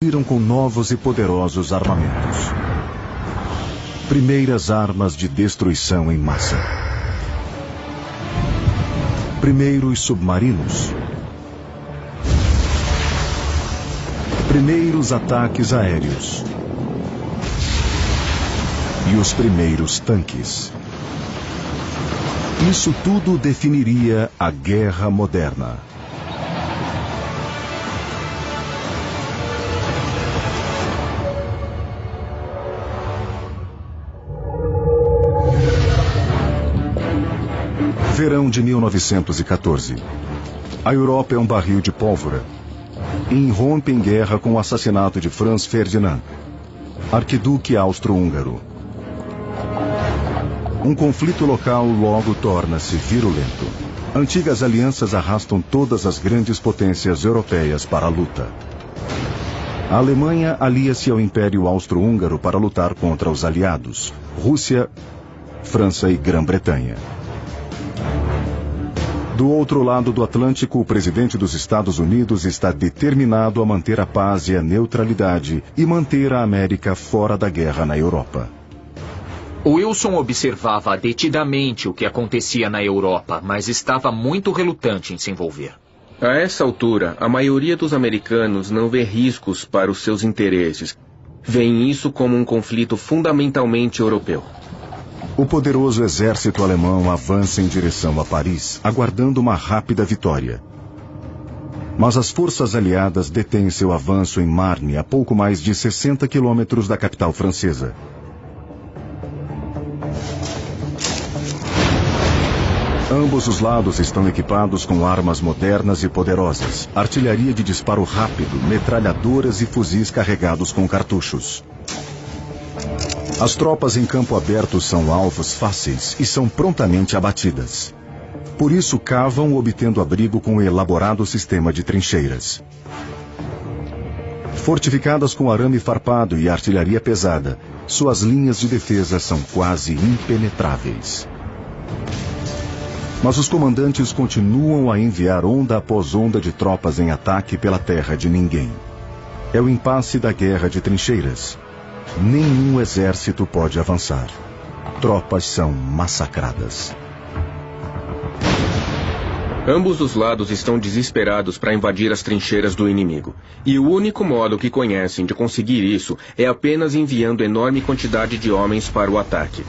Viram com novos e poderosos armamentos. Primeiras armas de destruição em massa. Primeiros submarinos. Primeiros ataques aéreos. E os primeiros tanques. Isso tudo definiria a guerra moderna. Verão de 1914. A Europa é um barril de pólvora. E irrompe em guerra com o assassinato de Franz Ferdinand, arquiduque austro-húngaro. Um conflito local logo torna-se virulento. Antigas alianças arrastam todas as grandes potências europeias para a luta. A Alemanha alia-se ao Império Austro-Húngaro para lutar contra os aliados, Rússia, França e Grã-Bretanha. Do outro lado do Atlântico, o presidente dos Estados Unidos está determinado a manter a paz e a neutralidade e manter a América fora da guerra na Europa. Wilson observava detidamente o que acontecia na Europa, mas estava muito relutante em se envolver. A essa altura, a maioria dos americanos não vê riscos para os seus interesses. Veem isso como um conflito fundamentalmente europeu. O poderoso exército alemão avança em direção a Paris, aguardando uma rápida vitória. Mas as forças aliadas detêm seu avanço em Marne, a pouco mais de 60 quilômetros da capital francesa. Ambos os lados estão equipados com armas modernas e poderosas, artilharia de disparo rápido, metralhadoras e fuzis carregados com cartuchos. As tropas em campo aberto são alvos fáceis e são prontamente abatidas. Por isso cavam obtendo abrigo com um elaborado sistema de trincheiras. Fortificadas com arame farpado e artilharia pesada, suas linhas de defesa são quase impenetráveis. Mas os comandantes continuam a enviar onda após onda de tropas em ataque pela terra de ninguém. É o impasse da guerra de trincheiras. Nenhum exército pode avançar. Tropas são massacradas. Ambos os lados estão desesperados para invadir as trincheiras do inimigo. E o único modo que conhecem de conseguir isso é apenas enviando enorme quantidade de homens para o ataque.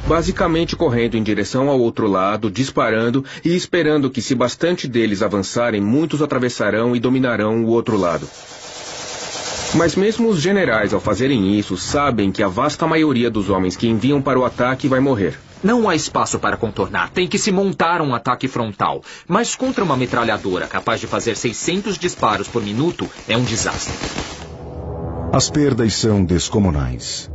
Basicamente correndo em direção ao outro lado, disparando e esperando que, se bastante deles avançarem, muitos atravessarão e dominarão o outro lado. Mas mesmo os generais, ao fazerem isso, sabem que a vasta maioria dos homens que enviam para o ataque vai morrer. Não há espaço para contornar. Tem que se montar um ataque frontal. Mas contra uma metralhadora capaz de fazer 600 disparos por minuto, é um desastre. As perdas são descomunais.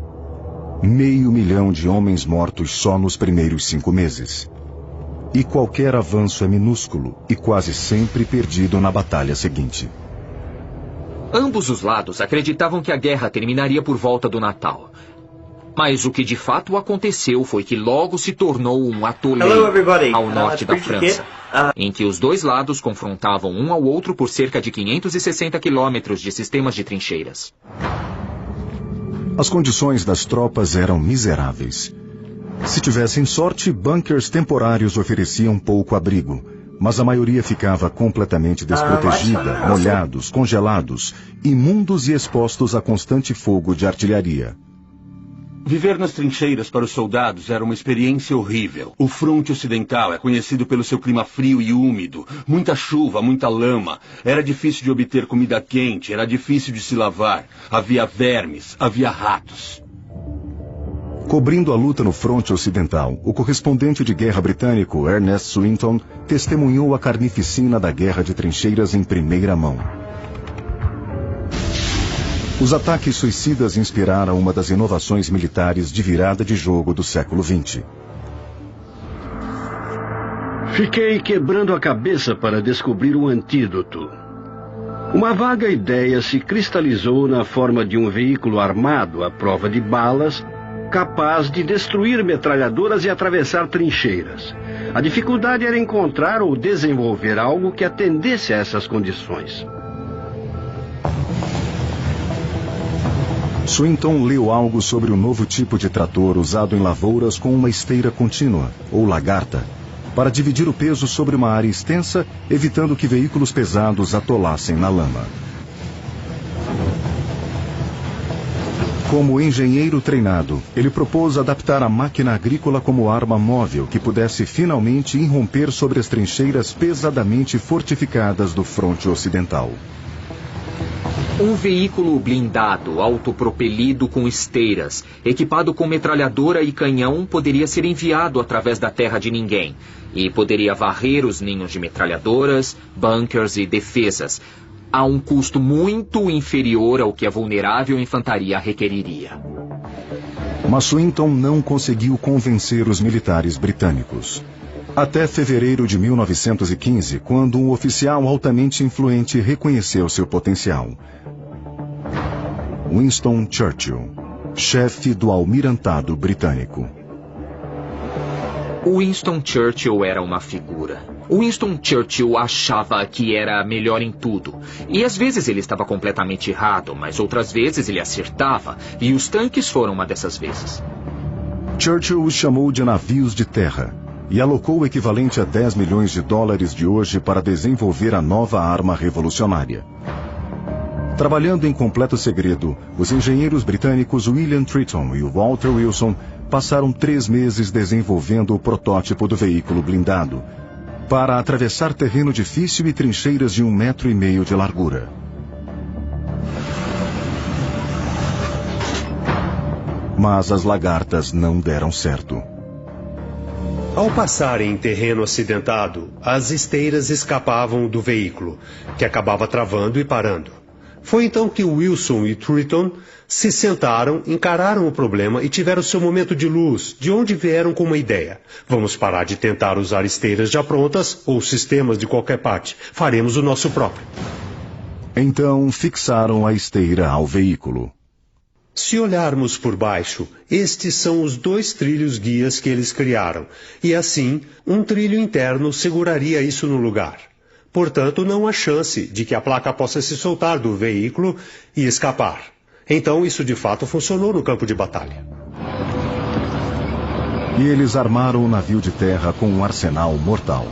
500 mil de homens mortos só nos primeiros 5 meses. E qualquer avanço é minúsculo e quase sempre perdido na batalha seguinte. Ambos os lados acreditavam que a guerra terminaria por volta do Natal. Mas o que de fato aconteceu foi que logo se tornou um atoleiro ao norte da França, em que os dois lados confrontavam um ao outro por cerca de 560 quilômetros de sistemas de trincheiras. As condições das tropas eram miseráveis. Se tivessem sorte, bunkers temporários ofereciam pouco abrigo, mas a maioria ficava completamente desprotegida, molhados, congelados, imundos e expostos a constante fogo de artilharia. Viver nas trincheiras para os soldados era uma experiência horrível. O fronte ocidental é conhecido pelo seu clima frio e úmido. Muita chuva, muita lama. Era difícil de obter comida quente, era difícil de se lavar. Havia vermes, havia ratos. Cobrindo a luta no fronte ocidental, o correspondente de guerra britânico Ernest Swinton testemunhou a carnificina da guerra de trincheiras em primeira mão. Os ataques suicidas inspiraram uma das inovações militares de virada de jogo do século XX. Fiquei quebrando a cabeça para descobrir um antídoto. Uma vaga ideia se cristalizou na forma de um veículo armado à prova de balas, capaz de destruir metralhadoras e atravessar trincheiras. A dificuldade era encontrar ou desenvolver algo que atendesse a essas condições. Swinton leu algo sobre o novo tipo de trator usado em lavouras com uma esteira contínua, ou lagarta, para dividir o peso sobre uma área extensa, evitando que veículos pesados atolassem na lama. Como engenheiro treinado, ele propôs adaptar a máquina agrícola como arma móvel que pudesse finalmente irromper sobre as trincheiras pesadamente fortificadas do fronte ocidental. Um veículo blindado, autopropelido com esteiras, equipado com metralhadora e canhão, poderia ser enviado através da terra de ninguém e poderia varrer os ninhos de metralhadoras, bunkers e defesas, a um custo muito inferior ao que a vulnerável infantaria requeriria. Mas Swinton não conseguiu convencer os militares britânicos. Até fevereiro de 1915, quando um oficial altamente influente reconheceu seu potencial. Winston Churchill, chefe do almirantado britânico. Winston Churchill era uma figura. Winston Churchill achava que era melhor em tudo. E às vezes ele estava completamente errado, mas outras vezes ele acertava. E os tanques foram uma dessas vezes. Churchill os chamou de navios de terra e alocou o equivalente a 10 milhões de dólares de hoje para desenvolver a nova arma revolucionária. Trabalhando em completo segredo, os engenheiros britânicos William Triton e Walter Wilson passaram 3 meses desenvolvendo o protótipo do veículo blindado para atravessar terreno difícil e trincheiras de 1,5 metros de largura. Mas as lagartas não deram certo. Ao passarem em terreno acidentado, as esteiras escapavam do veículo, que acabava travando e parando. Foi então que Wilson e Triton se sentaram, encararam o problema e tiveram seu momento de luz, de onde vieram com uma ideia. Vamos parar de tentar usar esteiras já prontas ou sistemas de qualquer parte. Faremos o nosso próprio. Então fixaram a esteira ao veículo. Se olharmos por baixo, estes são os 2 trilhos guias que eles criaram. E assim, um trilho interno seguraria isso no lugar. Portanto, não há chance de que a placa possa se soltar do veículo e escapar. Então, isso de fato funcionou no campo de batalha. E eles armaram o navio de terra com um arsenal mortal.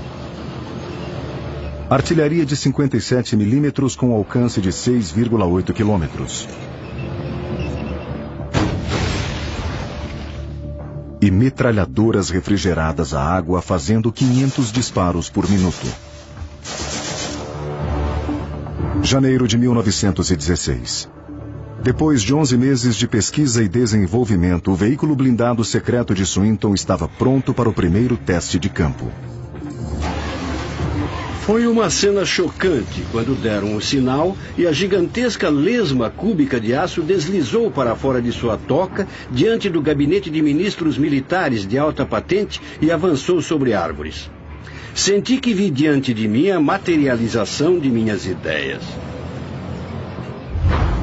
Artilharia de 57 milímetros com alcance de 6,8 quilômetros. E metralhadoras refrigeradas a água fazendo 500 disparos por minuto. Janeiro de 1916. Depois de 11 meses de pesquisa e desenvolvimento, o veículo blindado secreto de Swinton estava pronto para o primeiro teste de campo. Foi uma cena chocante quando deram o sinal e a gigantesca lesma cúbica de aço deslizou para fora de sua toca diante do gabinete de ministros militares de alta patente e avançou sobre árvores. Senti que vi diante de mim a materialização de minhas ideias.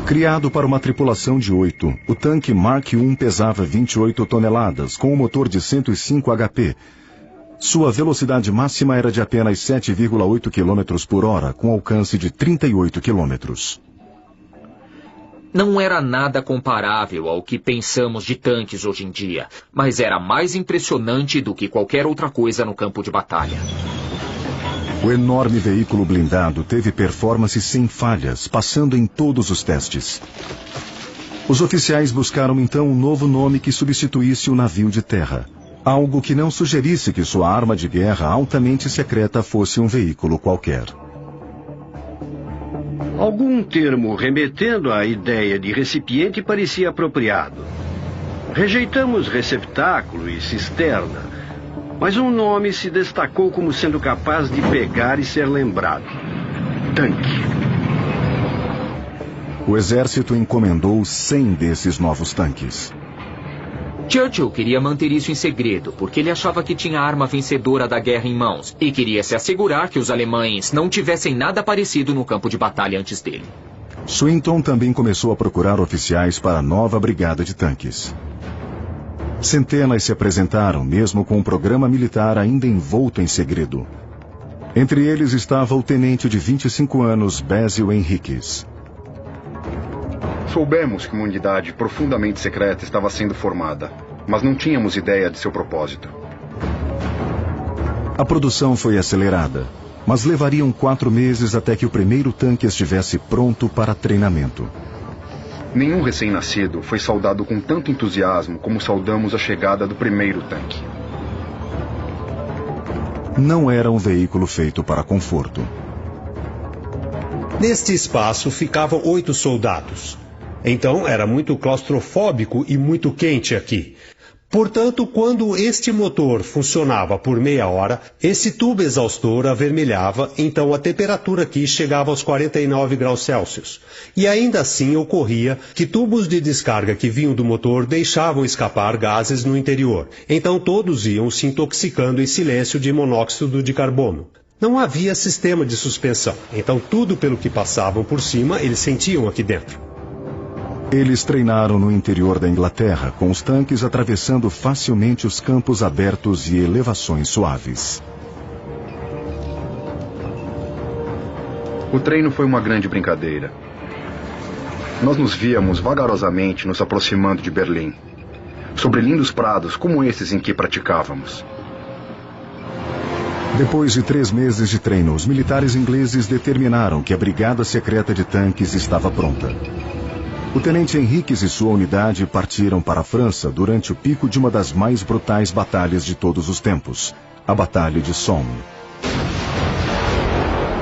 Criado para uma tripulação de 8, o tanque Mark I pesava 28 toneladas, com um motor de 105 HP. Sua velocidade máxima era de apenas 7,8 km por hora, com alcance de 38 km. Não era nada comparável ao que pensamos de tanques hoje em dia, mas era mais impressionante do que qualquer outra coisa no campo de batalha. O enorme veículo blindado teve performance sem falhas, passando em todos os testes. Os oficiais buscaram então um novo nome que substituísse o navio de terra. Algo que não sugerisse que sua arma de guerra altamente secreta fosse um veículo qualquer. Algum termo remetendo à ideia de recipiente parecia apropriado. Rejeitamos receptáculo e cisterna, mas um nome se destacou como sendo capaz de pegar e ser lembrado: tanque. O exército encomendou 100 desses novos tanques. Churchill queria manter isso em segredo, porque ele achava que tinha a arma vencedora da guerra em mãos e queria se assegurar que os alemães não tivessem nada parecido no campo de batalha antes dele. Swinton também começou a procurar oficiais para a nova brigada de tanques. Centenas se apresentaram, mesmo com um programa militar ainda envolto em segredo. Entre eles estava o tenente de 25 anos, Basil Henriques. Soubemos que uma unidade profundamente secreta estava sendo formada, mas não tínhamos ideia de seu propósito. A produção foi acelerada, mas levariam 4 meses até que o primeiro tanque estivesse pronto para treinamento. Nenhum recém-nascido foi saudado com tanto entusiasmo como saudamos a chegada do primeiro tanque. Não era um veículo feito para conforto. Neste espaço ficavam 8 soldados. Então era muito claustrofóbico e muito quente aqui. Portanto, quando este motor funcionava por meia hora, esse tubo exaustor avermelhava, então a temperatura aqui chegava aos 49 graus Celsius. E ainda assim ocorria que tubos de descarga que vinham do motor deixavam escapar gases no interior. Então todos iam se intoxicando em silêncio de monóxido de carbono. Não havia sistema de suspensão, então tudo pelo que passavam por cima eles sentiam aqui dentro. Eles treinaram no interior da Inglaterra, com os tanques atravessando facilmente os campos abertos e elevações suaves. O treino foi uma grande brincadeira. Nós nos víamos vagarosamente nos aproximando de Berlim, sobre lindos prados como esses em que praticávamos. Depois de 3 meses de treino, os militares ingleses determinaram que a Brigada Secreta de Tanques estava pronta. O tenente Henriques e sua unidade partiram para a França durante o pico de uma das mais brutais batalhas de todos os tempos, a Batalha de Somme.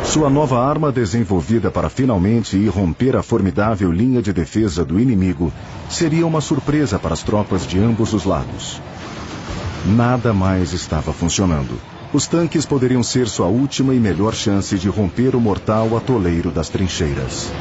Sua nova arma, desenvolvida para finalmente irromper a formidável linha de defesa do inimigo, seria uma surpresa para as tropas de ambos os lados. Nada mais estava funcionando. Os tanques poderiam ser sua última e melhor chance de romper o mortal atoleiro das trincheiras.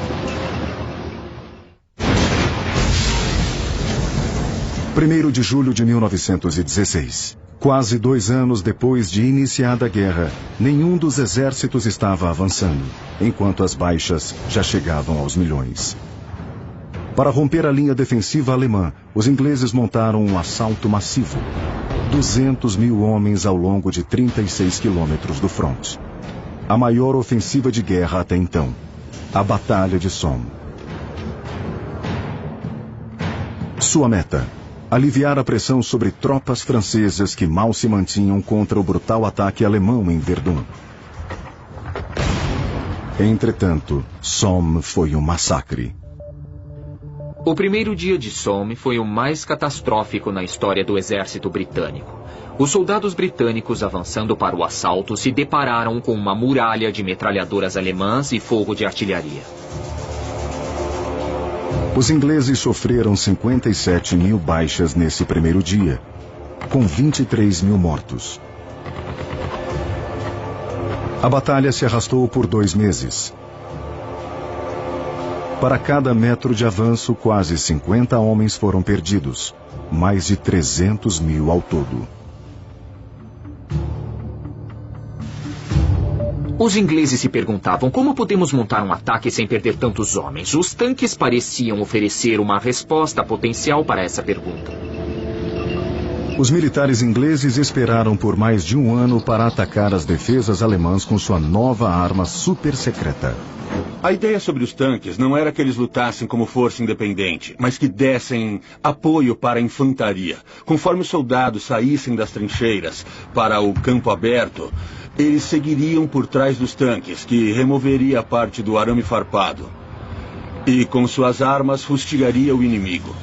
1º de julho de 1916. Quase 2 anos depois de iniciada a guerra, nenhum dos exércitos estava avançando, enquanto as baixas já chegavam aos milhões. Para romper a linha defensiva alemã, os ingleses montaram um assalto massivo. 200.000 homens ao longo de 36 quilômetros do fronte. A maior ofensiva de guerra até então. A Batalha de Somme. Sua meta: aliviar a pressão sobre tropas francesas que mal se mantinham contra o brutal ataque alemão em Verdun. Entretanto, Somme foi um massacre. O primeiro dia de Somme foi o mais catastrófico na história do exército britânico. Os soldados britânicos avançando para o assalto se depararam com uma muralha de metralhadoras alemãs e fogo de artilharia. Os ingleses sofreram 57.000 baixas nesse primeiro dia, com 23.000 mortos. A batalha se arrastou por 2 meses. Para cada metro de avanço, quase 50 homens foram perdidos, mais de 300.000 ao todo. Os ingleses se perguntavam como podemos montar um ataque sem perder tantos homens. Os tanques pareciam oferecer uma resposta potencial para essa pergunta. Os militares ingleses esperaram por mais de 1 ano para atacar as defesas alemãs com sua nova arma super secreta. A ideia sobre os tanques não era que eles lutassem como força independente, mas que dessem apoio para a infantaria. Conforme os soldados saíssem das trincheiras para o campo aberto, eles seguiriam por trás dos tanques, que removeria parte do arame farpado. E com suas armas fustigaria o inimigo.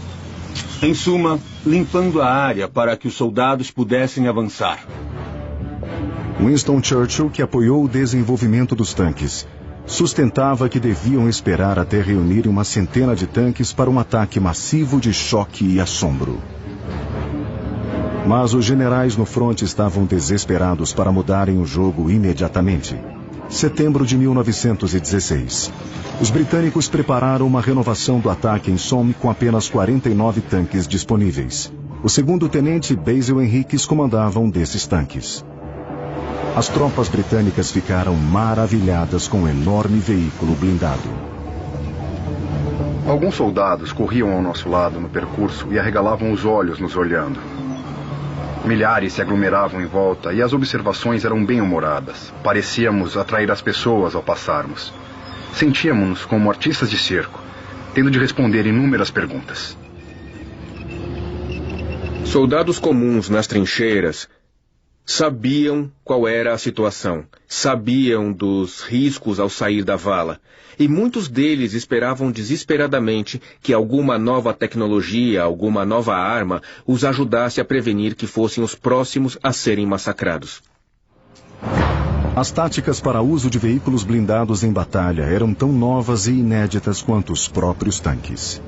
Em suma, limpando a área para que os soldados pudessem avançar. Winston Churchill, que apoiou o desenvolvimento dos tanques, sustentava que deviam esperar até reunirem uma centena de tanques para um ataque massivo de choque e assombro. Mas os generais no fronte estavam desesperados para mudarem o jogo imediatamente. Setembro de 1916. Os britânicos prepararam uma renovação do ataque em Somme com apenas 49 tanques disponíveis. O 2º tenente Basil Henriques comandava um desses tanques. As tropas britânicas ficaram maravilhadas com o enorme veículo blindado. Alguns soldados corriam ao nosso lado no percurso e arregalavam os olhos nos olhando. Milhares se aglomeravam em volta e as observações eram bem-humoradas. Parecíamos atrair as pessoas ao passarmos. Sentíamos-nos como artistas de circo. tendo de responder inúmeras perguntas. Soldados comuns nas trincheiras sabiam qual era a situação, sabiam dos riscos ao sair da vala, e muitos deles esperavam desesperadamente que alguma nova tecnologia, alguma nova arma, os ajudasse a prevenir que fossem os próximos a serem massacrados. As táticas para uso de veículos blindados em batalha eram tão novas e inéditas quanto os próprios tanques.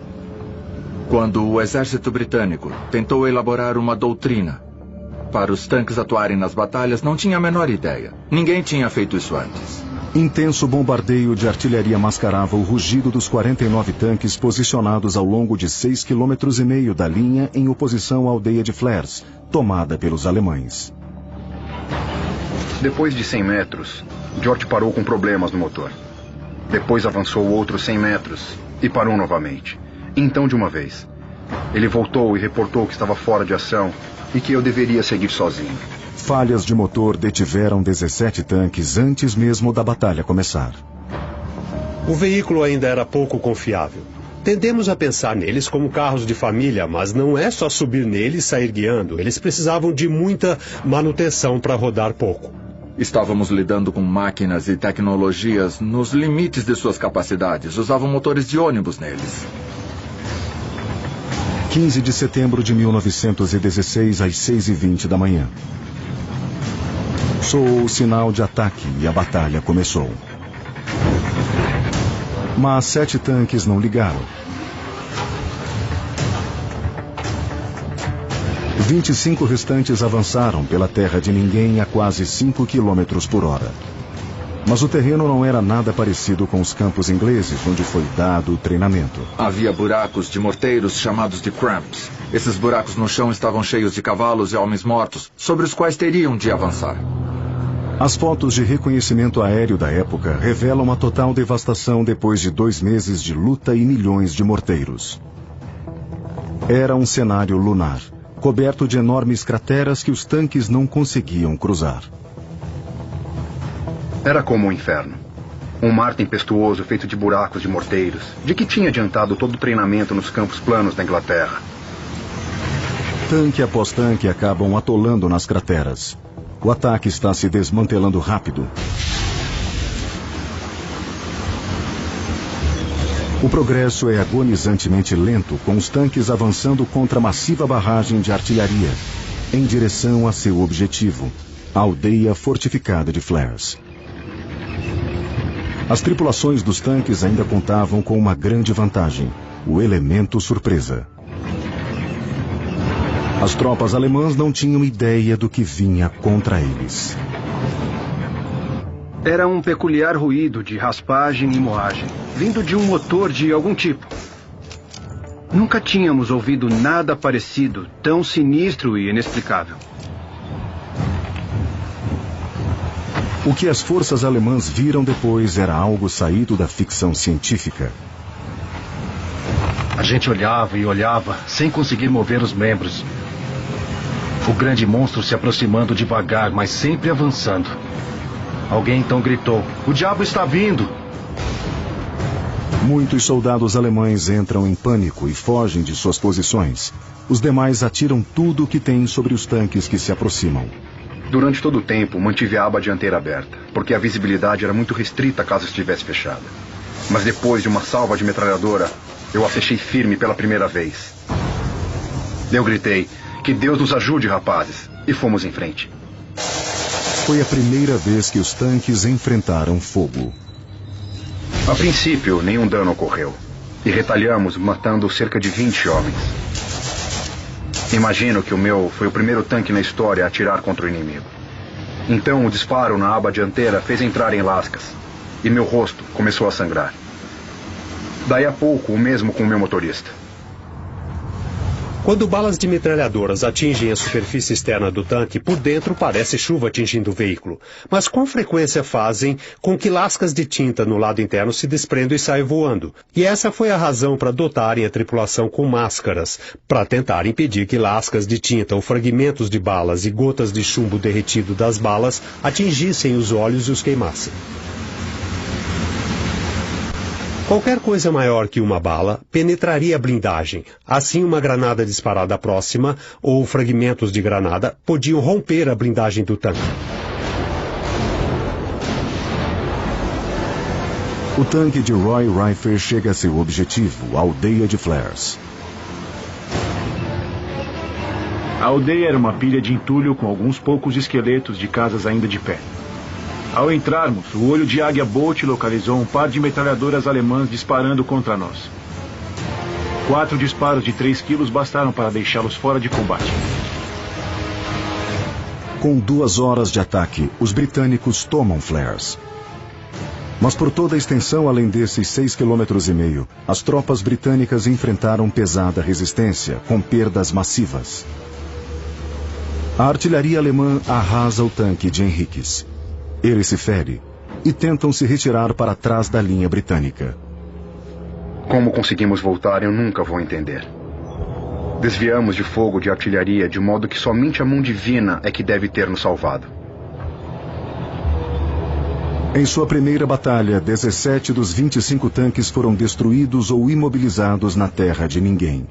Quando o exército britânico tentou elaborar uma doutrina para os tanques atuarem nas batalhas, não tinha a menor ideia. Ninguém tinha feito isso antes. Intenso bombardeio de artilharia mascarava o rugido dos 49 tanques posicionados ao longo de 6,5 km da linha em oposição à aldeia de Flers, tomada pelos alemães. Depois de 100 metros, George parou com problemas no motor. Depois avançou outros 100 metros e parou novamente. Então, de uma vez, ele voltou e reportou que estava fora de ação e que eu deveria seguir sozinho. Falhas de motor detiveram 17 tanques antes mesmo da batalha começar. O veículo ainda era pouco confiável. Tendemos a pensar neles como carros de família, mas não é só subir neles e sair guiando. Eles precisavam de muita manutenção para rodar pouco. Estávamos lidando com máquinas e tecnologias nos limites de suas capacidades. Usavam motores de ônibus neles. 15 de setembro de 1916, às 6h20 da manhã. Soou o sinal de ataque e a batalha começou. Mas 7 tanques não ligaram. 25 restantes avançaram pela terra de ninguém a quase 5 km por hora. Mas o terreno não era nada parecido com os campos ingleses, onde foi dado o treinamento. Havia buracos de morteiros chamados de cramps. Esses buracos no chão estavam cheios de cavalos e homens mortos, sobre os quais teriam de avançar. As fotos de reconhecimento aéreo da época revelam a total devastação depois de 2 meses de luta e milhões de morteiros. Era um cenário lunar, coberto de enormes crateras que os tanques não conseguiam cruzar. Era como um inferno. Um mar tempestuoso feito de buracos de morteiros, de que tinha adiantado todo o treinamento nos campos planos da Inglaterra. Tanque após tanque acabam atolando nas crateras. O ataque está se desmantelando rápido. O progresso é agonizantemente lento, com os tanques avançando contra a massiva barragem de artilharia, em direção a seu objetivo, a aldeia fortificada de Flers. As tripulações dos tanques ainda contavam com uma grande vantagem: o elemento surpresa. As tropas alemãs não tinham ideia do que vinha contra eles. Era um peculiar ruído de raspagem e moagem, vindo de um motor de algum tipo. Nunca tínhamos ouvido nada parecido, tão sinistro e inexplicável. O que as forças alemãs viram depois era algo saído da ficção científica. A gente olhava e olhava, sem conseguir mover os membros. O grande monstro se aproximando devagar, mas sempre avançando. Alguém então gritou: "O diabo está vindo!" Muitos soldados alemães entram em pânico e fogem de suas posições. Os demais atiram tudo o que têm sobre os tanques que se aproximam. Durante todo o tempo, mantive a aba dianteira aberta, porque a visibilidade era muito restrita caso estivesse fechada. Mas depois de uma salva de metralhadora, eu a fechei firme pela primeira vez. Eu gritei: "Que Deus nos ajude, rapazes!" E fomos em frente. Foi a primeira vez que os tanques enfrentaram fogo. A princípio, nenhum dano ocorreu. E retalhamos, matando cerca de 20 homens. Imagino que o meu foi o primeiro tanque na história a atirar contra o inimigo. Então, o disparo na aba dianteira fez entrar em lascas. E meu rosto começou a sangrar. Daí a pouco, o mesmo com o meu motorista. Quando balas de metralhadoras atingem a superfície externa do tanque, por dentro parece chuva atingindo o veículo. Mas com frequência fazem com que lascas de tinta no lado interno se desprendam e saiam voando. E essa foi a razão para dotarem a tripulação com máscaras, para tentar impedir que lascas de tinta ou fragmentos de balas e gotas de chumbo derretido das balas atingissem os olhos e os queimassem. Qualquer coisa maior que uma bala penetraria a blindagem. Assim, uma granada disparada próxima ou fragmentos de granada podiam romper a blindagem do tanque. O tanque de Roy Rifer chega a seu objetivo, a aldeia de Flares. A aldeia era uma pilha de entulho com alguns poucos esqueletos de casas ainda de pé. Ao entrarmos, o olho de Águia Bolt localizou um par de metralhadoras alemãs disparando contra nós. 4 disparos de 3 quilos bastaram para deixá-los fora de combate. Com 2 horas de ataque, os britânicos tomam Flares. Mas por toda a extensão além desses 6,5 km, as tropas britânicas enfrentaram pesada resistência, com perdas massivas. A artilharia alemã arrasa o tanque de Henriques. Ele se fere e tentam se retirar para trás da linha britânica. Como conseguimos voltar, eu nunca vou entender. Desviamos de fogo de artilharia de modo que somente a mão divina é que deve ter nos salvado. Em sua primeira batalha, 17 dos 25 tanques foram destruídos ou imobilizados na terra de ninguém.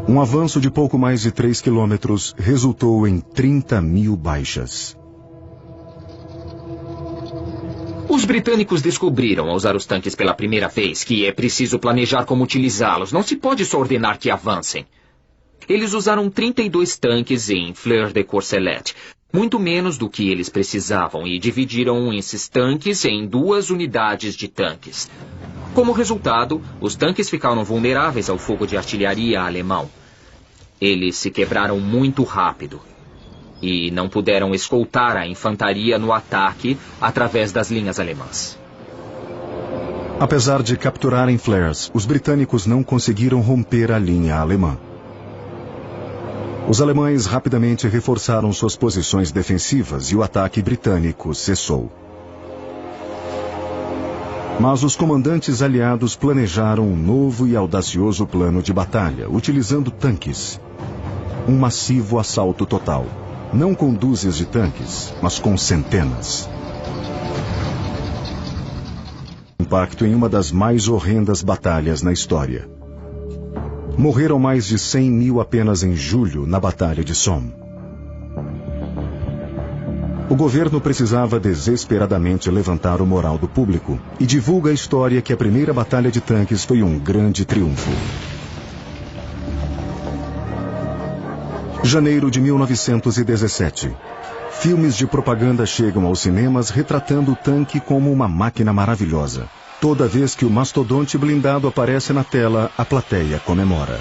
Um avanço de pouco mais de 3 quilômetros resultou em 30.000 baixas. Os britânicos descobriram, ao usar os tanques pela primeira vez, que é preciso planejar como utilizá-los. Não se pode só ordenar que avancem. Eles usaram 32 tanques em Flers-de-Courcelette, muito menos do que eles precisavam, e dividiram esses tanques em 2 unidades de tanques. Como resultado, os tanques ficaram vulneráveis ao fogo de artilharia alemão. Eles se quebraram muito rápido e não puderam escoltar a infantaria no ataque através das linhas alemãs. Apesar de capturarem Flares, os britânicos não conseguiram romper a linha alemã. Os alemães rapidamente reforçaram suas posições defensivas e o ataque britânico cessou. Mas os comandantes aliados planejaram um novo e audacioso plano de batalha, utilizando tanques. Um massivo assalto total. Não com dúzias de tanques, mas com centenas. Impacto em uma das mais horrendas batalhas na história. Morreram mais de 100.000 apenas em julho na Batalha de Somme. O governo precisava desesperadamente levantar o moral do público e divulga a história que a primeira batalha de tanques foi um grande triunfo. Janeiro de 1917. Filmes de propaganda chegam aos cinemas retratando o tanque como uma máquina maravilhosa. Toda vez que o mastodonte blindado aparece na tela, a plateia comemora.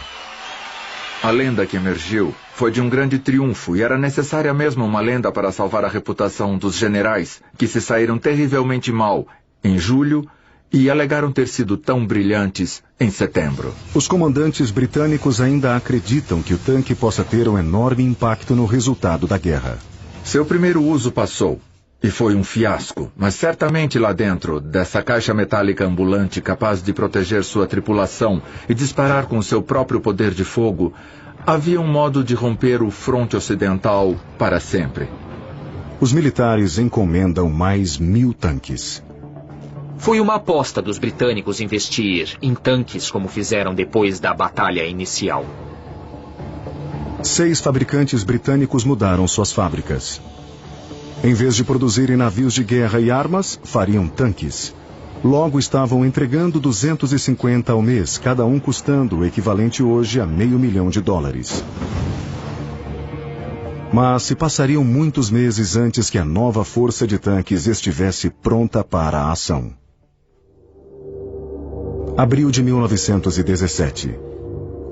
A lenda que emergiu foi de um grande triunfo e era necessária mesmo uma lenda para salvar a reputação dos generais, que se saíram terrivelmente mal em julho e alegaram ter sido tão brilhantes em setembro. Os comandantes britânicos ainda acreditam que o tanque possa ter um enorme impacto no resultado da guerra. Seu primeiro uso passou e foi um fiasco, mas certamente lá dentro dessa caixa metálica ambulante capaz de proteger sua tripulação e disparar com seu próprio poder de fogo, havia um modo de romper o fronte ocidental para sempre. Os militares encomendam mais 1.000 tanques. Foi uma aposta dos britânicos investir em tanques como fizeram depois da batalha inicial. 6 fabricantes britânicos mudaram suas fábricas. Em vez de produzirem navios de guerra e armas, fariam tanques. Logo estavam entregando 250 ao mês, cada um custando o equivalente hoje a $500 milhão. Mas se passariam muitos meses antes que a nova força de tanques estivesse pronta para a ação. Abril de 1917.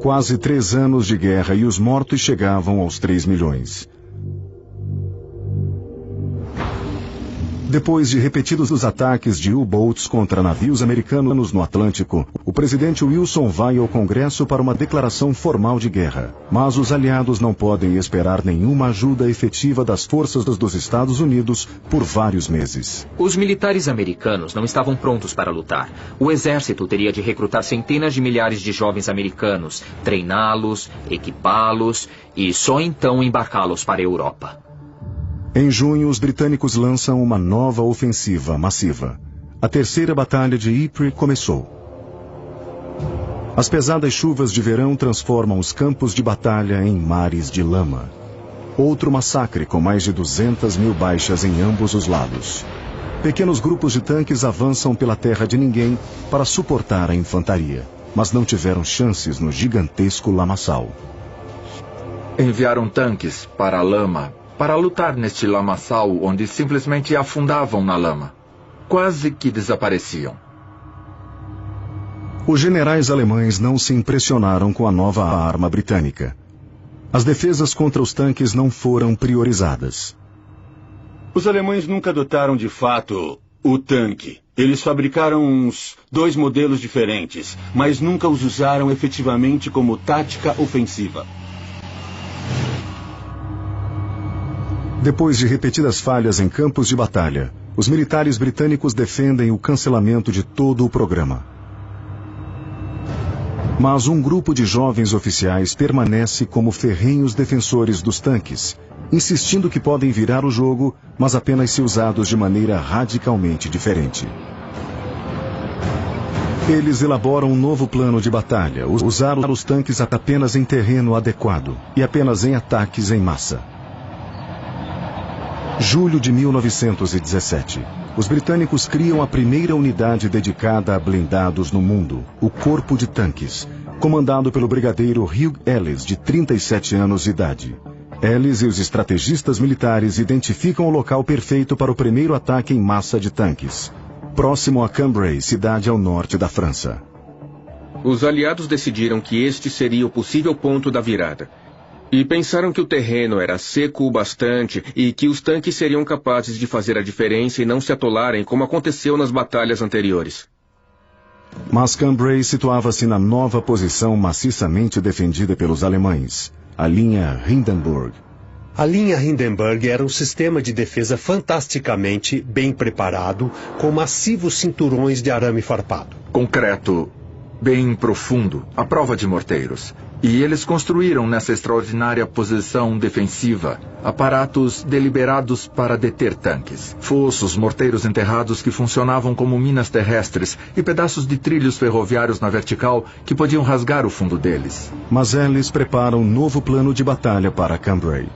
Quase 3 anos de guerra e os mortos chegavam aos 3 milhões. Depois de repetidos ataques de U-boats contra navios americanos no Atlântico, o presidente Wilson vai ao Congresso para uma declaração formal de guerra. Mas os aliados não podem esperar nenhuma ajuda efetiva das forças dos Estados Unidos por vários meses. Os militares americanos não estavam prontos para lutar. O exército teria de recrutar centenas de milhares de jovens americanos, treiná-los, equipá-los e só então embarcá-los para a Europa. Em junho, os britânicos lançam uma nova ofensiva massiva. A terceira batalha de Ypres começou. As pesadas chuvas de verão transformam os campos de batalha em mares de lama. Outro massacre com mais de 200 mil baixas em ambos os lados. Pequenos grupos de tanques avançam pela terra de ninguém para suportar a infantaria, mas não tiveram chances no gigantesco lamaçal. Enviaram tanques para a lama, para lutar neste lamaçal onde simplesmente afundavam na lama. Quase que desapareciam. Os generais alemães não se impressionaram com a nova arma britânica. As defesas contra os tanques não foram priorizadas. Os alemães nunca adotaram de fato o tanque. Eles fabricaram uns 2 modelos diferentes, mas nunca os usaram efetivamente como tática ofensiva. Depois de repetidas falhas em campos de batalha, os militares britânicos defendem o cancelamento de todo o programa. Mas um grupo de jovens oficiais permanece como ferrenhos defensores dos tanques, insistindo que podem virar o jogo, mas apenas se usados de maneira radicalmente diferente. Eles elaboram um novo plano de batalha, usar os tanques apenas em terreno adequado e apenas em ataques em massa. Julho de 1917. Os britânicos criam a primeira unidade dedicada a blindados no mundo, o Corpo de Tanques, comandado pelo brigadeiro Hugh Ellis, de 37 anos de idade. Ellis e os estrategistas militares identificam o local perfeito para o primeiro ataque em massa de tanques, próximo a Cambrai, cidade ao norte da França. Os aliados decidiram que este seria o possível ponto da virada. E pensaram que o terreno era seco o bastante e que os tanques seriam capazes de fazer a diferença e não se atolarem como aconteceu nas batalhas anteriores. Mas Cambrai situava-se na nova posição maciçamente defendida pelos alemães, a linha Hindenburg. A linha Hindenburg era um sistema de defesa fantasticamente bem preparado, com massivos cinturões de arame farpado. Concreto bem profundo, à prova de morteiros. E eles construíram nessa extraordinária posição defensiva aparatos deliberados para deter tanques. Fossos, morteiros enterrados que funcionavam como minas terrestres e pedaços de trilhos ferroviários na vertical que podiam rasgar o fundo deles. Mas eles preparam um novo plano de batalha para Cambrai.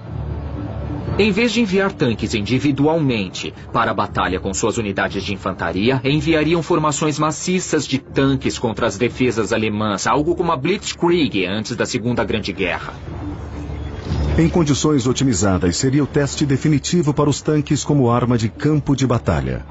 Em vez de enviar tanques individualmente para a batalha com suas unidades de infantaria, enviariam formações maciças de tanques contra as defesas alemãs, algo como a Blitzkrieg antes da Segunda Grande Guerra. Em condições otimizadas, seria o teste definitivo para os tanques como arma de campo de batalha.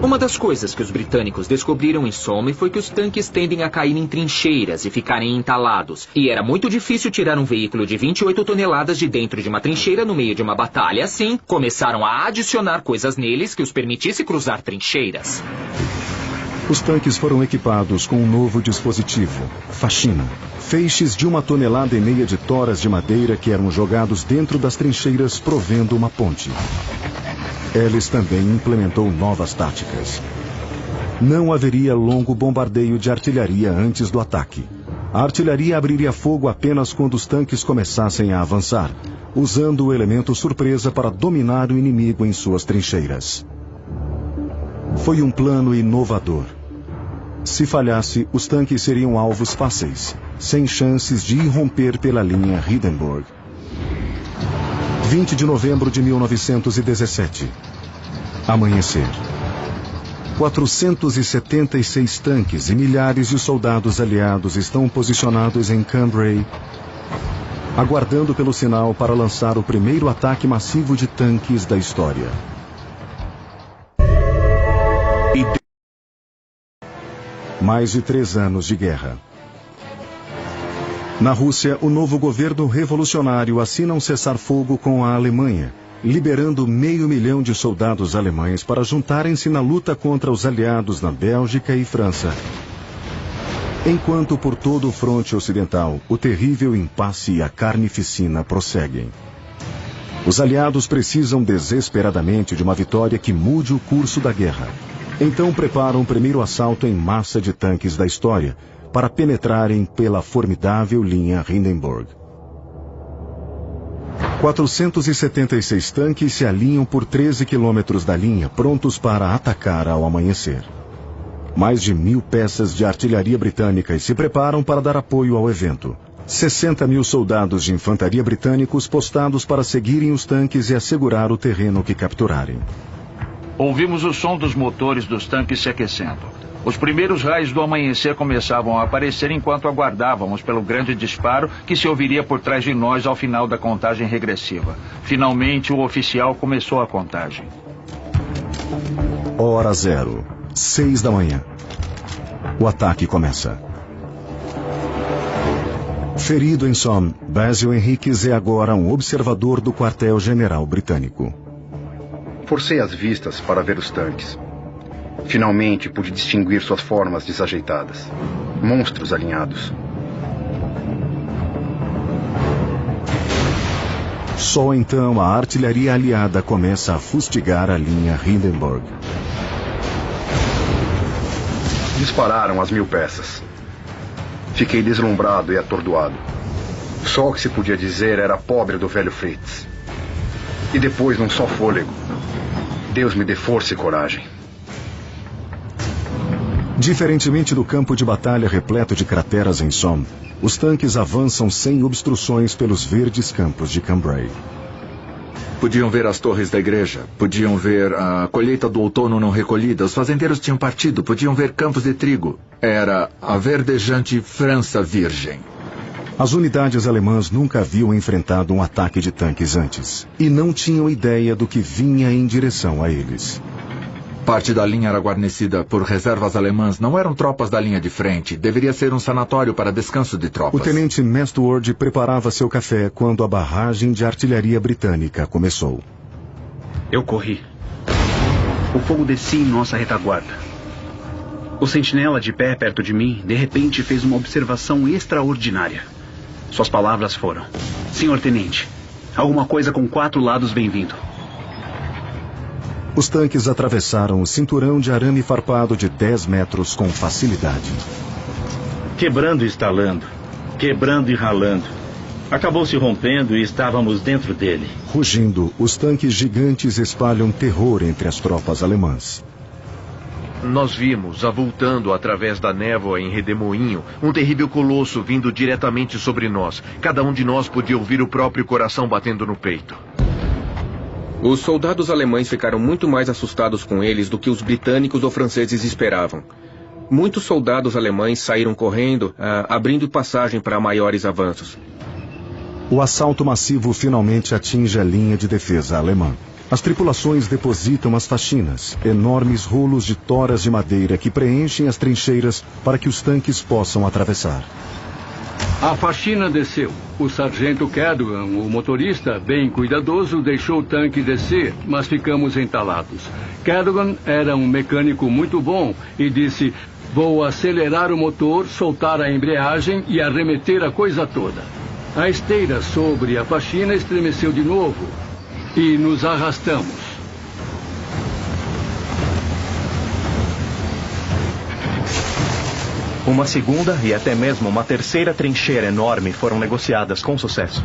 Uma das coisas que os britânicos descobriram em Somme foi que os tanques tendem a cair em trincheiras e ficarem entalados. E era muito difícil tirar um veículo de 28 toneladas de dentro de uma trincheira no meio de uma batalha. Assim, começaram a adicionar coisas neles que os permitisse cruzar trincheiras. Os tanques foram equipados com um novo dispositivo, faxina. Feixes de 1,5 toneladas de toras de madeira que eram jogados dentro das trincheiras, provendo uma ponte. Ellis também implementou novas táticas. Não haveria longo bombardeio de artilharia antes do ataque. A artilharia abriria fogo apenas quando os tanques começassem a avançar, usando o elemento surpresa para dominar o inimigo em suas trincheiras. Foi um plano inovador. Se falhasse, os tanques seriam alvos fáceis, sem chances de irromper pela linha Hindenburg. 20 de novembro de 1917. Amanhecer. 476 tanques e milhares de soldados aliados estão posicionados em Cambrai, aguardando pelo sinal para lançar o primeiro ataque massivo de tanques da história. Mais de 3 anos de guerra. Na Rússia, o novo governo revolucionário assina um cessar-fogo com a Alemanha, liberando 500 mil de soldados alemães para juntarem-se na luta contra os aliados na Bélgica e França. Enquanto por todo o fronte ocidental, o terrível impasse e a carnificina prosseguem. Os aliados precisam desesperadamente de uma vitória que mude o curso da guerra. Então preparam o primeiro assalto em massa de tanques da história, para penetrarem pela formidável linha Hindenburg. 476 tanques se alinham por 13 quilômetros da linha, prontos para atacar ao amanhecer. Mais de 1.000 peças de artilharia britânicas se preparam para dar apoio ao evento. 60.000 soldados de infantaria britânicos postados para seguirem os tanques e assegurar o terreno que capturarem. Ouvimos o som dos motores dos tanques se aquecendo. Os primeiros raios do amanhecer começavam a aparecer enquanto aguardávamos pelo grande disparo que se ouviria por trás de nós ao final da contagem regressiva. Finalmente, o oficial começou a contagem. Hora zero, 6 da manhã. O ataque começa. Ferido em Somme, Basil Henriques é agora um observador do quartel-general britânico. Forcei as vistas para ver os tanques. Finalmente pude distinguir suas formas desajeitadas. Monstros alinhados. Só então a artilharia aliada começa a fustigar a linha Hindenburg. Dispararam as 1.000 peças. Fiquei deslumbrado e atordoado. Só o que se podia dizer era pobre do velho Fritz. E depois, num só fôlego, Deus me dê força e coragem. Diferentemente do campo de batalha repleto de crateras em Somme, os tanques avançam sem obstruções pelos verdes campos de Cambrai. Podiam ver as torres da igreja, podiam ver a colheita do outono não recolhida, os fazendeiros tinham partido, podiam ver campos de trigo. Era a verdejante França Virgem. As unidades alemãs nunca haviam enfrentado um ataque de tanques antes, e não tinham ideia do que vinha em direção a eles. Parte da linha era guarnecida por reservas alemãs. Não eram tropas da linha de frente. Deveria ser um sanatório para descanso de tropas. O tenente Mestward preparava seu café quando a barragem de artilharia britânica começou. Eu corri. O fogo descia em nossa retaguarda. O sentinela de pé perto de mim, de repente, fez uma observação extraordinária. Suas palavras foram: Senhor Tenente, alguma coisa com 4 lados vem vindo. Os tanques atravessaram o cinturão de arame farpado de 10 metros com facilidade. Quebrando e estalando, quebrando e ralando. Acabou se rompendo e estávamos dentro dele. Rugindo, os tanques gigantes espalham terror entre as tropas alemãs. Nós vimos, avultando através da névoa em redemoinho, um terrível colosso vindo diretamente sobre nós. Cada um de nós podia ouvir o próprio coração batendo no peito. Os soldados alemães ficaram muito mais assustados com eles do que os britânicos ou franceses esperavam. Muitos soldados alemães saíram correndo, abrindo passagem para maiores avanços. O assalto massivo finalmente atinge a linha de defesa alemã. As tripulações depositam as fachinas, enormes rolos de toras de madeira que preenchem as trincheiras para que os tanques possam atravessar. A faxina desceu. O sargento Cadogan, o motorista, bem cuidadoso, deixou o tanque descer, mas ficamos entalados. Cadogan era um mecânico muito bom e disse: vou acelerar o motor, soltar a embreagem e arremeter a coisa toda. A esteira sobre a faxina estremeceu de novo e nos arrastamos. Uma segunda e até mesmo uma terceira trincheira enorme foram negociadas com sucesso.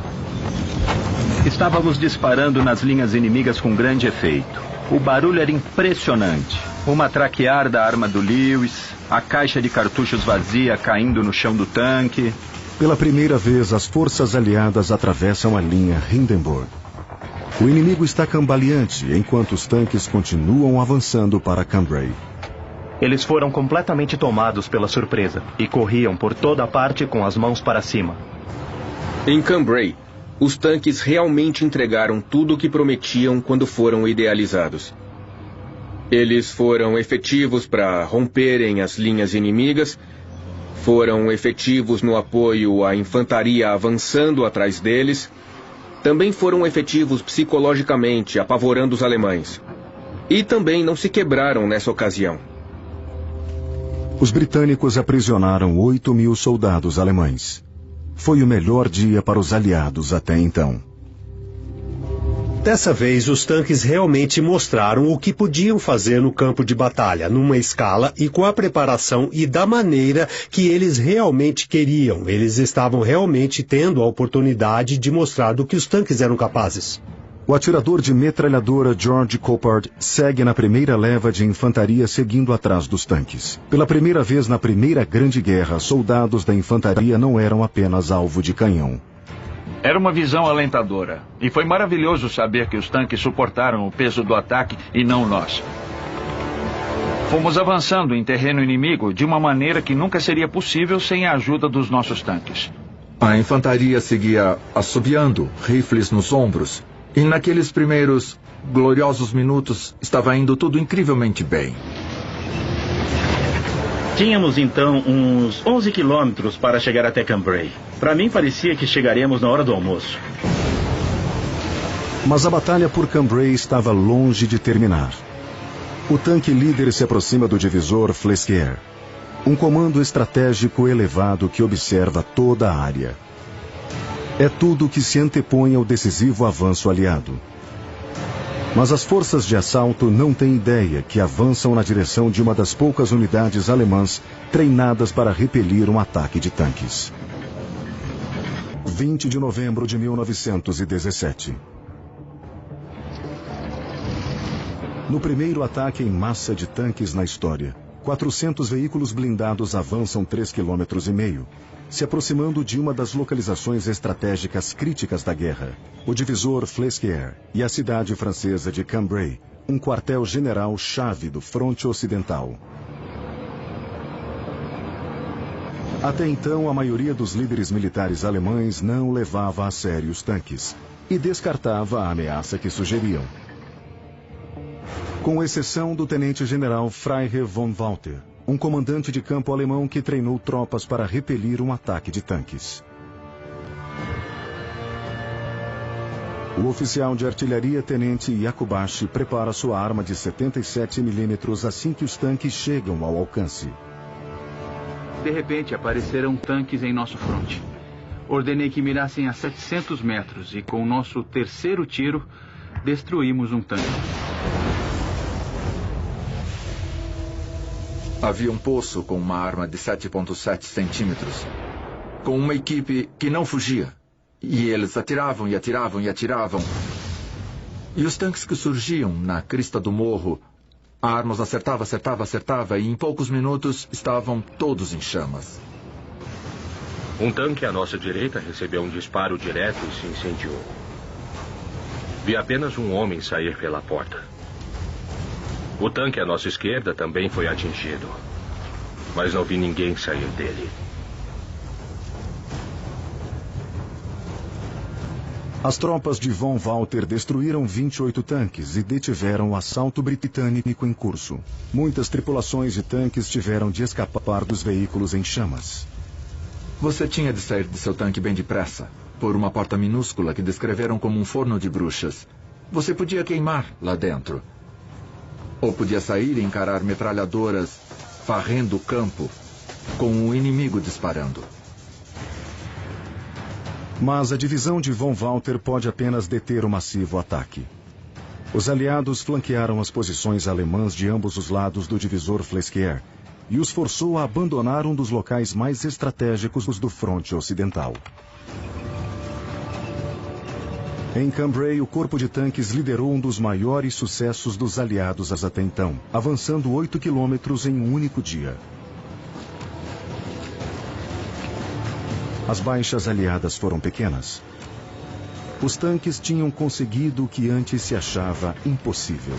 Estávamos disparando nas linhas inimigas com grande efeito. O barulho era impressionante. O matraquear da arma do Lewis, a caixa de cartuchos vazia caindo no chão do tanque. Pela primeira vez, as forças aliadas atravessam a linha Hindenburg. O inimigo está cambaleante, enquanto os tanques continuam avançando para Cambrai. Eles foram completamente tomados pela surpresa e corriam por toda parte com as mãos para cima. Em Cambrai, os tanques realmente entregaram tudo o que prometiam quando foram idealizados. Eles foram efetivos para romperem as linhas inimigas, foram efetivos no apoio à infantaria avançando atrás deles, também foram efetivos psicologicamente, apavorando os alemães. E também não se quebraram nessa ocasião. Os britânicos aprisionaram 8.000 soldados alemães. Foi o melhor dia para os aliados até então. Dessa vez, os tanques realmente mostraram o que podiam fazer no campo de batalha, numa escala e com a preparação e da maneira que eles realmente queriam. Eles estavam realmente tendo a oportunidade de mostrar do que os tanques eram capazes. O atirador de metralhadora George Coppard segue na primeira leva de infantaria seguindo atrás dos tanques. Pela primeira vez na Primeira Grande Guerra, soldados da infantaria não eram apenas alvo de canhão. Era uma visão alentadora. E foi maravilhoso saber que os tanques suportaram o peso do ataque e não nós. Fomos avançando em terreno inimigo de uma maneira que nunca seria possível sem a ajuda dos nossos tanques. A infantaria seguia assobiando, rifles nos ombros. E naqueles primeiros gloriosos minutos estava indo tudo incrivelmente bem. Tínhamos então uns 11 quilômetros para chegar até Cambrai. Para mim parecia que chegaríamos na hora do almoço. Mas a batalha por Cambrai estava longe de terminar. O tanque líder se aproxima do divisor Flesquier, um comando estratégico elevado que observa toda a área. É tudo que se antepõe ao decisivo avanço aliado. Mas as forças de assalto não têm ideia que avançam na direção de uma das poucas unidades alemãs treinadas para repelir um ataque de tanques. 20 de novembro de 1917. No primeiro ataque em massa de tanques na história, 400 veículos blindados avançam 3,5 km, se aproximando de uma das localizações estratégicas críticas da guerra, o divisor Flesquier e a cidade francesa de Cambrai, um quartel-general-chave do fronte ocidental. Até então, a maioria dos líderes militares alemães não levava a sério os tanques e descartava a ameaça que sugeriam. Com exceção do tenente-general Freiherr von Walter, um comandante de campo alemão que treinou tropas para repelir um ataque de tanques. O oficial de artilharia tenente Yakubashi prepara sua arma de 77 mm assim que os tanques chegam ao alcance. De repente apareceram tanques em nosso fronte. Ordenei que mirassem a 700 metros e com o nosso terceiro tiro destruímos um tanque. Havia um poço com uma arma de 7,7 centímetros, com uma equipe que não fugia. E eles atiravam e atiravam e atiravam. E os tanques que surgiam na crista do morro, a arma os acertava, e em poucos minutos estavam todos em chamas. Um tanque à nossa direita recebeu um disparo direto e se incendiou. Vi apenas um homem sair pela porta. O tanque à nossa esquerda também foi atingido, mas não vi ninguém sair dele. As tropas de von Walter destruíram 28 tanques e detiveram o assalto britânico em curso. Muitas tripulações de tanques tiveram de escapar dos veículos em chamas. Você tinha de sair de seu tanque bem depressa, por uma porta minúscula que descreveram como um forno de bruxas. Você podia queimar lá dentro. Ou podia sair e encarar metralhadoras varrendo o campo, com o inimigo disparando. Mas a divisão de von Walter pode apenas deter o massivo ataque. Os aliados flanquearam as posições alemãs de ambos os lados do divisor Flesquier e os forçou a abandonar um dos locais mais estratégicos do fronte ocidental. Em Cambrai, o corpo de tanques liderou um dos maiores sucessos dos aliados até então, avançando 8 quilômetros em um único dia. As baixas aliadas foram pequenas. Os tanques tinham conseguido o que antes se achava impossível.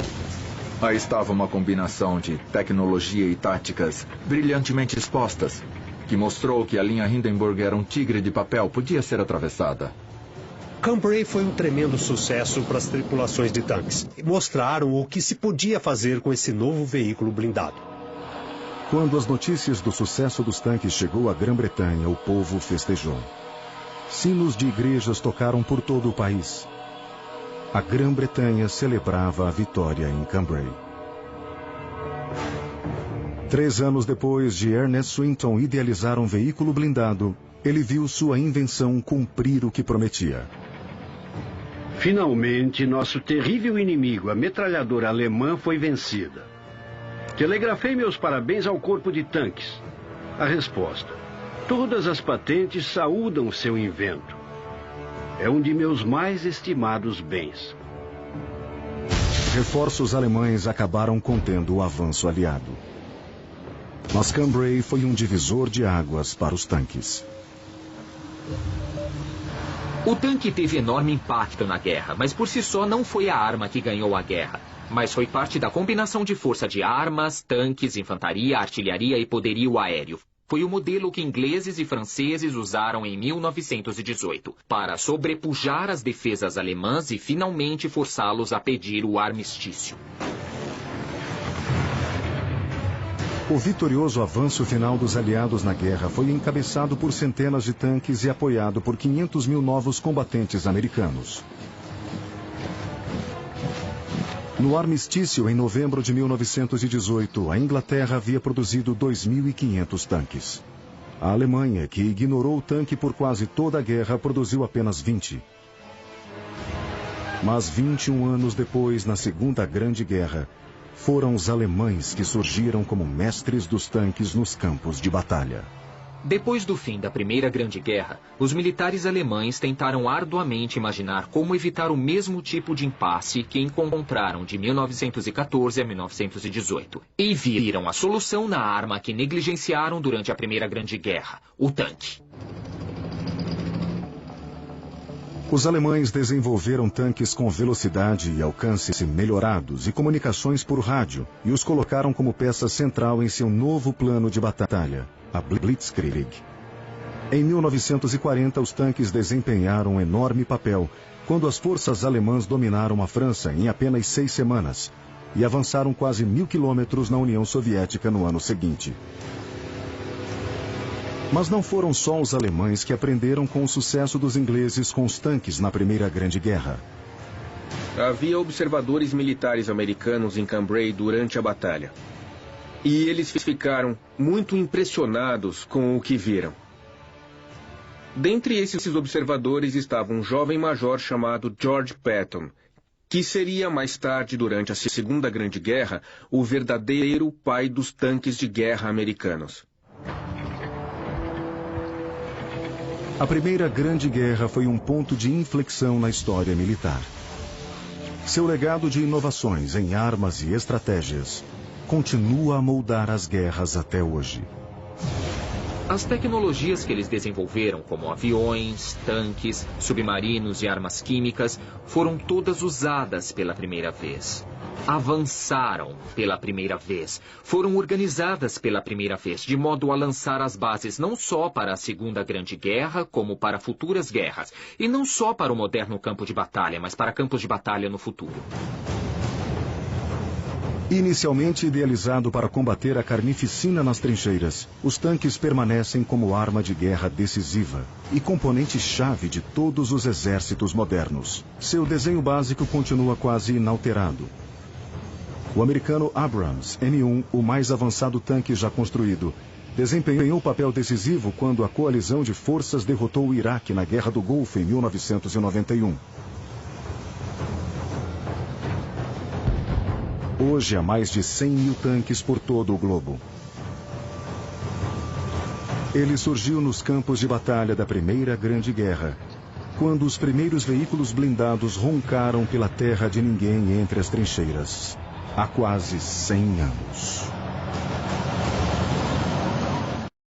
Aí estava uma combinação de tecnologia e táticas brilhantemente expostas, que mostrou que a linha Hindenburg era um tigre de papel, podia ser atravessada. Cambrai foi um tremendo sucesso para as tripulações de tanques. Mostraram o que se podia fazer com esse novo veículo blindado. Quando as notícias do sucesso dos tanques chegou à Grã-Bretanha, o povo festejou. Sinos de igrejas tocaram por todo o país. A Grã-Bretanha celebrava a vitória em Cambrai. 3 anos depois de Ernest Swinton idealizar um veículo blindado, ele viu sua invenção cumprir o que prometia. Finalmente, nosso terrível inimigo, a metralhadora alemã, foi vencida. Telegrafei meus parabéns ao corpo de tanques. A resposta: todas as patentes saúdam seu invento. É um de meus mais estimados bens. Reforços alemães acabaram contendo o avanço aliado. Mas Cambrai foi um divisor de águas para os tanques. O tanque teve enorme impacto na guerra, mas por si só não foi a arma que ganhou a guerra. Mas foi parte da combinação de força de armas, tanques, infantaria, artilharia e poderio aéreo. Foi o modelo que ingleses e franceses usaram em 1918 para sobrepujar as defesas alemãs e finalmente forçá-los a pedir o armistício. O vitorioso avanço final dos aliados na guerra foi encabeçado por centenas de tanques e apoiado por 500 mil novos combatentes americanos. No armistício, em novembro de 1918, a Inglaterra havia produzido 2.500 tanques. A Alemanha, que ignorou o tanque por quase toda a guerra, produziu apenas 20. Mas 21 anos depois, na Segunda Grande Guerra, foram os alemães que surgiram como mestres dos tanques nos campos de batalha. Depois do fim da Primeira Grande Guerra, os militares alemães tentaram arduamente imaginar como evitar o mesmo tipo de impasse que encontraram de 1914 a 1918. E viram a solução na arma que negligenciaram durante a Primeira Grande Guerra, o tanque. Os alemães desenvolveram tanques com velocidade e alcance melhorados e comunicações por rádio e os colocaram como peça central em seu novo plano de batalha, a Blitzkrieg. Em 1940, os tanques desempenharam um enorme papel quando as forças alemãs dominaram a França em apenas 6 semanas e avançaram quase 1.000 quilômetros na União Soviética no ano seguinte. Mas não foram só os alemães que aprenderam com o sucesso dos ingleses com os tanques na Primeira Grande Guerra. Havia observadores militares americanos em Cambrai durante a batalha. E eles ficaram muito impressionados com o que viram. Dentre esses observadores estava um jovem major chamado George Patton, que seria mais tarde, durante a Segunda Grande Guerra, o verdadeiro pai dos tanques de guerra americanos. A Primeira Grande Guerra foi um ponto de inflexão na história militar. Seu legado de inovações em armas e estratégias continua a moldar as guerras até hoje. As tecnologias que eles desenvolveram, como aviões, tanques, submarinos e armas químicas, foram todas usadas pela primeira vez. Avançaram pela primeira vez. Foram organizadas pela primeira vez, de modo a lançar as bases não só para a Segunda Grande Guerra, como para futuras guerras. E não só para o moderno campo de batalha, mas para campos de batalha no futuro. Inicialmente idealizado para combater a carnificina nas trincheiras, os tanques permanecem como arma de guerra decisiva e componente-chave de todos os exércitos modernos. Seu desenho básico continua quase inalterado. O americano Abrams M1, o mais avançado tanque já construído, desempenhou um papel decisivo quando a coalizão de forças derrotou o Iraque na Guerra do Golfo em 1991. Hoje há mais de 100 mil tanques por todo o globo. Ele surgiu nos campos de batalha da Primeira Grande Guerra, quando os primeiros veículos blindados roncaram pela terra de ninguém entre as trincheiras, há quase 100 anos.